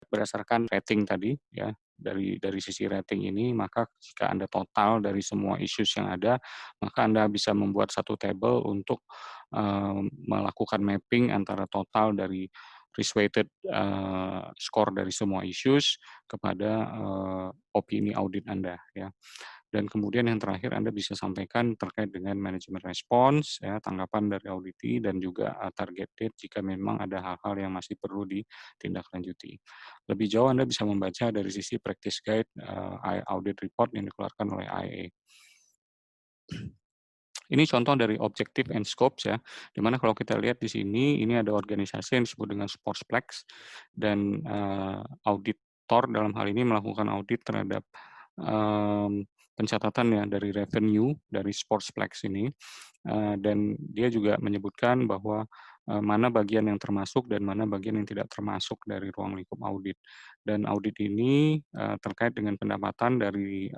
berdasarkan rating tadi ya, dari sisi rating ini, maka jika Anda total dari semua issues yang ada, maka Anda bisa membuat satu table untuk melakukan mapping antara total dari risk weighted score dari semua issues kepada opini audit Anda ya. Dan kemudian yang terakhir Anda bisa sampaikan terkait dengan manajemen respons, ya, tanggapan dari auditi dan juga target date jika memang ada hal-hal yang masih perlu ditindaklanjuti. Lebih jauh Anda bisa membaca dari sisi practice guide audit report yang dikeluarkan oleh IAA. Ini contoh dari objective and scopes ya, di mana kalau kita lihat di sini, ini ada organisasi yang disebut dengan Sportsplex dan auditor dalam hal ini melakukan audit terhadap pencatatan ya dari revenue dari Sportsplex ini, dan dia juga menyebutkan bahwa mana bagian yang termasuk dan mana bagian yang tidak termasuk dari ruang lingkup audit. Dan audit ini terkait dengan pendapatan dari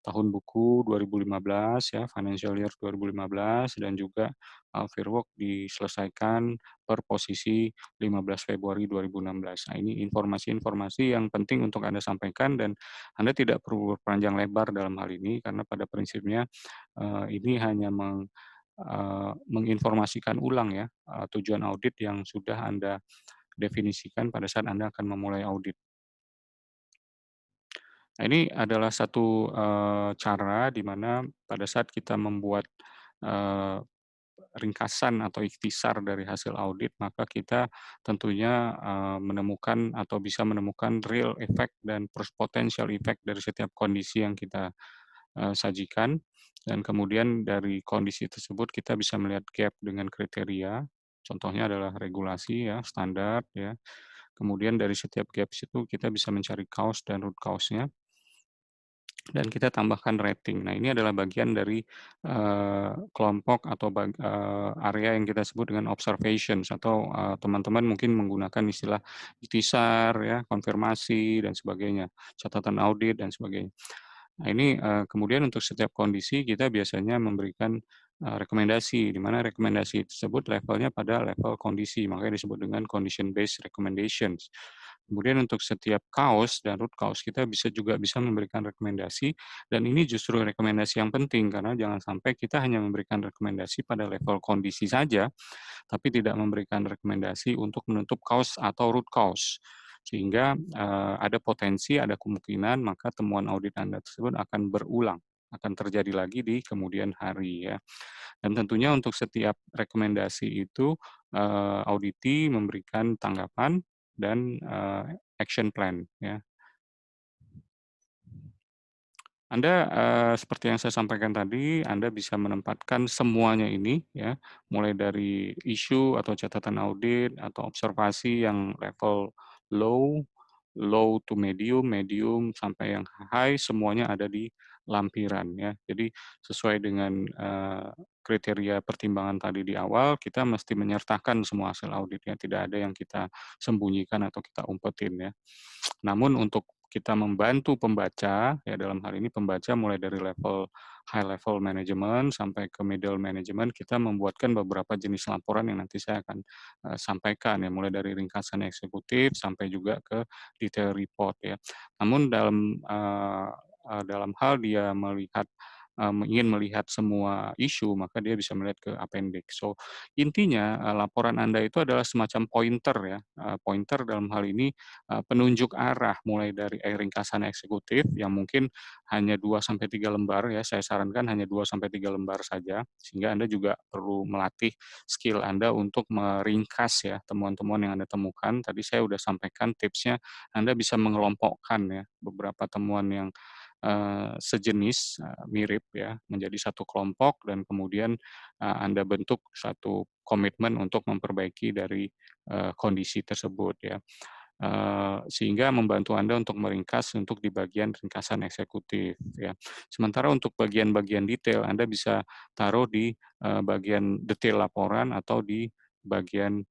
tahun buku 2015 ya, financial year 2015 dan juga Fairwork diselesaikan per posisi 15 Februari 2016. Nah, ini informasi-informasi yang penting untuk Anda sampaikan dan Anda tidak perlu berpanjang lebar dalam hal ini karena pada prinsipnya ini hanya menginformasikan ulang ya tujuan audit yang sudah Anda definisikan pada saat Anda akan memulai audit. Nah, ini adalah satu cara di mana pada saat kita membuat eee, ringkasan atau ikhtisar dari hasil audit, maka kita tentunya menemukan atau bisa menemukan real effect dan potential effect dari setiap kondisi yang kita sajikan. Dan kemudian dari kondisi tersebut kita bisa melihat gap dengan kriteria, contohnya adalah regulasi ya, standar ya. Kemudian dari setiap gaps itu kita bisa mencari cause dan root cause-nya dan kita tambahkan rating. Nah, ini adalah bagian dari kelompok atau area yang kita sebut dengan observations atau teman-teman mungkin menggunakan istilah ikhtisar ya, konfirmasi dan sebagainya, catatan audit dan sebagainya. Nah, ini kemudian untuk setiap kondisi kita biasanya memberikan rekomendasi, di mana rekomendasi tersebut levelnya pada level kondisi, makanya disebut dengan condition based recommendations. Kemudian untuk setiap cause dan root cause kita juga bisa memberikan rekomendasi dan ini justru rekomendasi yang penting karena jangan sampai kita hanya memberikan rekomendasi pada level kondisi saja, tapi tidak memberikan rekomendasi untuk menutup cause atau root cause. Sehingga ada potensi, ada kemungkinan maka temuan audit Anda tersebut akan berulang, akan terjadi lagi di kemudian hari ya. Dan tentunya untuk setiap rekomendasi itu auditi memberikan tanggapan dan action plan ya. Anda, seperti yang saya sampaikan tadi, Anda bisa menempatkan semuanya ini ya, mulai dari isu atau catatan audit atau observasi yang level low, low to medium, medium sampai yang high semuanya ada di lampiran ya. Jadi sesuai dengan kriteria pertimbangan tadi di awal, kita mesti menyertakan semua hasil auditnya, tidak ada yang kita sembunyikan atau kita umpetin ya. Namun untuk kita membantu pembaca, ya dalam hal ini pembaca mulai dari level high level management sampai ke middle management, kita membuatkan beberapa jenis laporan yang nanti saya akan sampaikan ya, mulai dari ringkasan eksekutif sampai juga ke detail report ya. Namun dalam hal dia ingin melihat semua isu, maka dia bisa melihat ke appendix. So, intinya laporan Anda itu adalah semacam pointer ya, pointer dalam hal ini penunjuk arah mulai dari ringkasan eksekutif yang mungkin hanya 2 sampai 3 lembar ya, saya sarankan hanya 2 sampai 3 lembar saja, sehingga Anda juga perlu melatih skill Anda untuk meringkas ya temuan-temuan yang Anda temukan. Tadi saya sudah sampaikan tipsnya, Anda bisa mengelompokkan ya beberapa temuan yang sejenis, mirip ya, menjadi satu kelompok dan kemudian Anda bentuk satu komitmen untuk memperbaiki dari kondisi tersebut ya. Sehingga membantu Anda untuk meringkas untuk di bagian ringkasan eksekutif ya. Sementara untuk bagian-bagian detail Anda bisa taruh di bagian detail laporan atau di bagian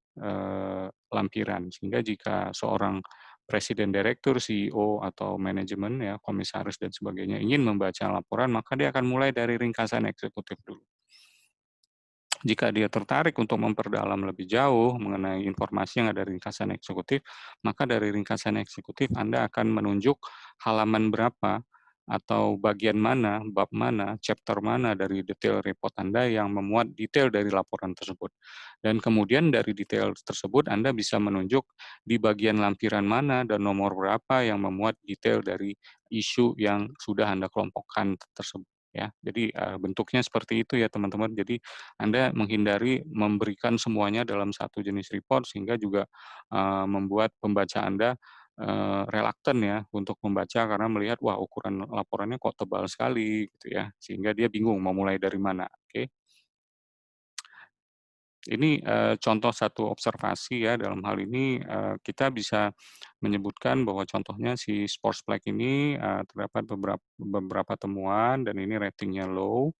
lampiran. Sehingga jika seorang presiden direktur, CEO atau manajemen ya, komisaris dan sebagainya ingin membaca laporan, maka dia akan mulai dari ringkasan eksekutif dulu. Jika dia tertarik untuk memperdalam lebih jauh mengenai informasi yang ada di ringkasan eksekutif, maka dari ringkasan eksekutif Anda akan menunjuk halaman berapa atau bagian mana, bab mana, chapter mana dari detail report Anda yang memuat detail dari laporan tersebut. Dan kemudian dari detail tersebut Anda bisa menunjuk di bagian lampiran mana dan nomor berapa yang memuat detail dari isu yang sudah Anda kelompokkan tersebut ya. Jadi bentuknya seperti itu ya teman-teman. Jadi anda menghindari memberikan semuanya dalam satu jenis report sehingga juga, membuat pembaca Anda, reluctant ya untuk membaca karena melihat, wah ukuran laporannya kok tebal sekali gitu ya, sehingga dia bingung mau mulai dari mana, oke. Ini, contoh satu observasi ya dalam hal ini, kita bisa menyebutkan bahwa contohnya si Sportsplex ini, terdapat beberapa temuan dan ini ratingnya low.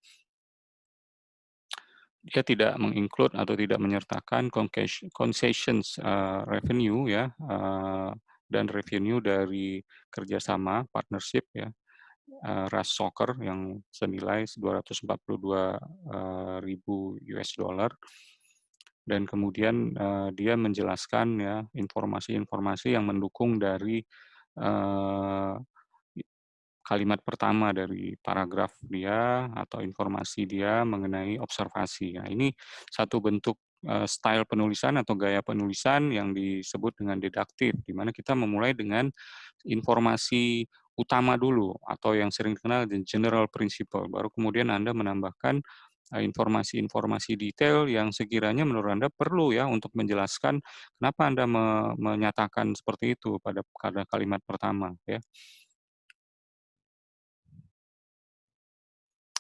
Dia tidak atau tidak menyertakan concessions, revenue ya, dan revenue dari kerjasama partnership ya, Rush Soccer yang senilai 242, ribu US dollar dan kemudian, dia menjelaskan ya informasi-informasi yang mendukung dari, eee kalimat pertama dari paragraf dia atau informasi dia mengenai observasi. Nah, ini satu bentuk, style penulisan atau gaya penulisan yang disebut dengan deduktif, di mana kita memulai dengan informasi utama dulu atau yang sering dikenal dengan general principle, baru kemudian Anda menambahkan, informasi-informasi detail yang sekiranya menurut Anda perlu ya untuk menjelaskan kenapa Anda menyatakan seperti itu pada kalimat pertama ya.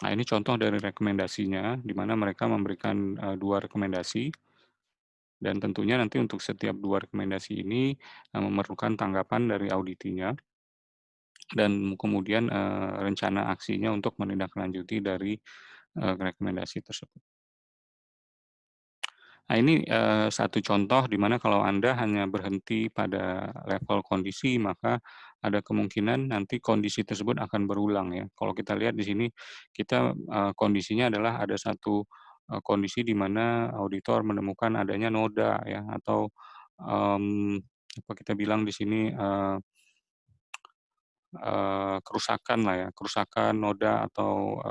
Nah, ini contoh dari rekomendasinya, di mana mereka memberikan, 2 rekomendasi, dan tentunya nanti untuk setiap 2 rekomendasi ini, memerlukan tanggapan dari auditinya, dan kemudian, rencana aksinya untuk menindaklanjuti dari, rekomendasi tersebut. Nah ini, satu contoh di mana kalau Anda hanya berhenti pada level kondisi, maka ada kemungkinan nanti kondisi tersebut akan berulang ya. Kalau kita lihat di sini, kita, kondisinya adalah ada satu, kondisi di mana auditor menemukan adanya noda ya atau, mmm, apa kita bilang di sini, kerusakan lah ya, kerusakan noda atau,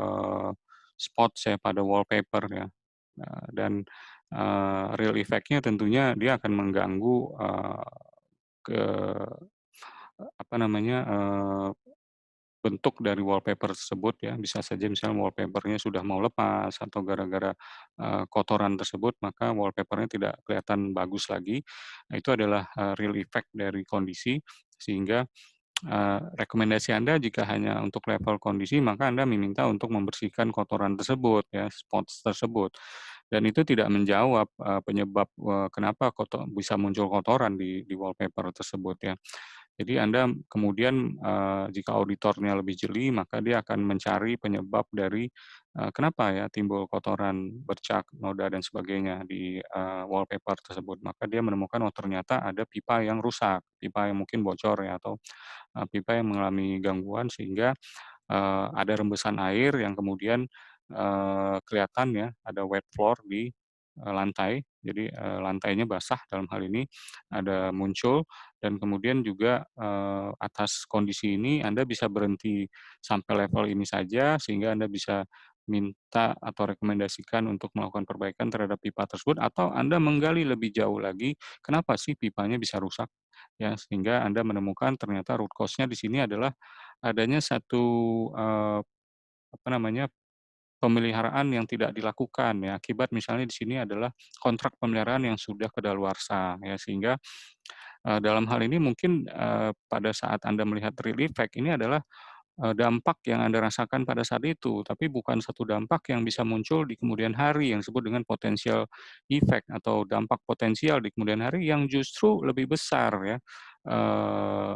spots ya pada wallpaper ya. Dan, real effect-nya tentunya dia akan mengganggu, ke apa namanya, bentuk dari wallpaper tersebut ya. Bisa saja misalnya wallpaper-nya sudah mau lepas atau gara-gara, kotoran tersebut, maka wallpaper-nya tidak kelihatan bagus lagi. Nah, itu adalah, real effect dari kondisi, sehingga rekomendasi Anda jika hanya untuk level kondisi, maka Anda meminta untuk membersihkan kotoran tersebut ya, spots tersebut. Dan itu tidak menjawab, penyebab, kenapa bisa muncul kotoran di wallpaper tersebut ya. Jadi Anda kemudian, jika auditornya lebih jeli, maka dia akan mencari penyebab dari, kenapa ya timbul kotoran, bercak, noda, dan sebagainya di, wallpaper tersebut. Maka dia menemukan, oh ternyata ada pipa yang rusak, pipa yang mungkin bocor ya, atau pipa yang mengalami gangguan sehingga, ada rembesan air yang kemudian, kelihatan ya, ada wet floor di, lantai. Jadi, lantainya basah dalam hal ini, ada muncul dan kemudian juga, atas kondisi ini Anda bisa berhenti sampai level ini saja, sehingga Anda bisa minta atau rekomendasikan untuk melakukan perbaikan terhadap pipa tersebut, atau Anda menggali lebih jauh lagi, kenapa sih pipanya bisa rusak? Ya, sehingga Anda menemukan ternyata root cause-nya di sini adalah adanya satu, apa namanya, pemeliharaan yang tidak dilakukan ya, akibat misalnya di sini adalah kontrak pemeliharaan yang sudah kadaluarsa ya, sehingga, dalam hal ini mungkin, pada saat Anda melihat real effect ini adalah, dampak yang Anda rasakan pada saat itu, tapi bukan satu dampak yang bisa muncul di kemudian hari yang disebut dengan potensial effect atau dampak potensial di kemudian hari yang justru lebih besar ya, eee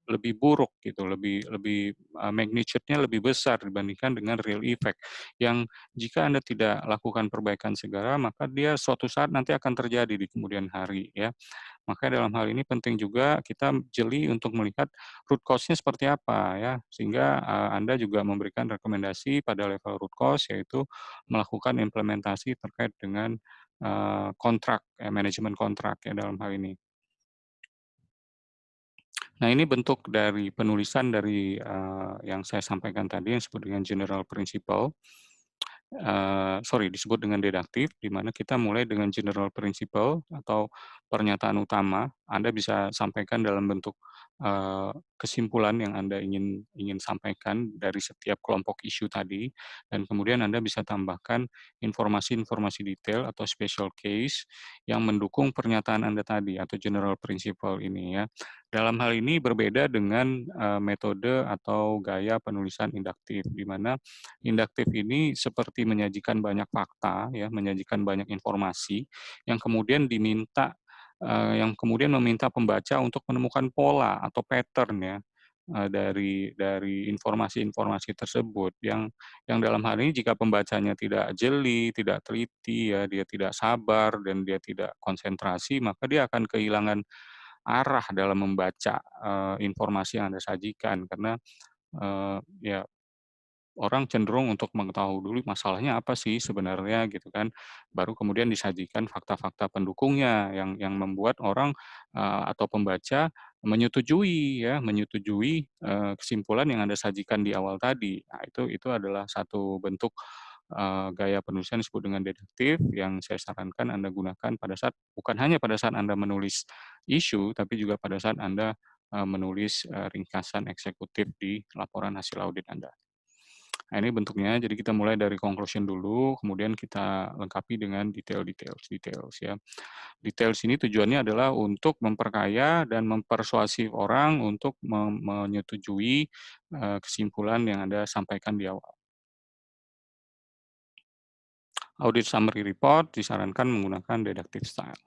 lebih buruk gitu, lebih lebih, magnitude-nya lebih besar dibandingkan dengan real effect, yang jika Anda tidak lakukan perbaikan segera, maka dia suatu saat nanti akan terjadi di kemudian hari ya. Makanya dalam hal ini penting juga kita jeli untuk melihat root cause-nya seperti apa ya, sehingga, Anda juga memberikan rekomendasi pada level root cause, yaitu melakukan implementasi terkait dengan, kontrak ya, manajemen kontrak ya dalam hal ini. Nah, ini bentuk dari penulisan dari, yang saya sampaikan tadi yang disebut dengan general principle, sorry disebut dengan deduktif, di mana kita mulai dengan general principle atau pernyataan utama, Anda bisa sampaikan dalam bentuk, kesimpulan yang Anda ingin ingin sampaikan dari setiap kelompok isu tadi, dan kemudian Anda bisa tambahkan informasi-informasi detail atau special case yang mendukung pernyataan Anda tadi atau general principle ini ya. Dalam hal ini berbeda dengan, metode atau gaya penulisan induktif, di mana induktif ini seperti menyajikan banyak fakta ya, menyajikan banyak informasi yang kemudian yang kemudian meminta pembaca untuk menemukan pola atau pattern ya, dari informasi-informasi tersebut yang dalam hal ini jika pembacanya tidak jeli, tidak teliti ya, dia tidak sabar dan dia tidak konsentrasi, maka dia akan kehilangan arah dalam membaca, informasi yang Anda sajikan karena, ya orang cenderung untuk mengetahui dulu masalahnya apa sih sebenarnya gitu kan, baru kemudian disajikan fakta-fakta pendukungnya yang membuat orang, atau pembaca menyetujui, kesimpulan yang Anda sajikan di awal tadi. Nah itu adalah satu bentuk, gaya penulisan disebut dengan deduktif yang saya sarankan Anda gunakan pada saat bukan hanya pada saat Anda menulis isu, tapi juga pada saat Anda, menulis, ringkasan eksekutif di laporan hasil audit Anda. Nah, ini bentuknya, jadi kita mulai dari conclusion dulu, kemudian kita lengkapi dengan details ya. Details ini tujuannya adalah untuk memperkaya dan mempersuasif orang untuk menyetujui, kesimpulan yang Anda sampaikan di awal. Audit summary report disarankan menggunakan deductive style.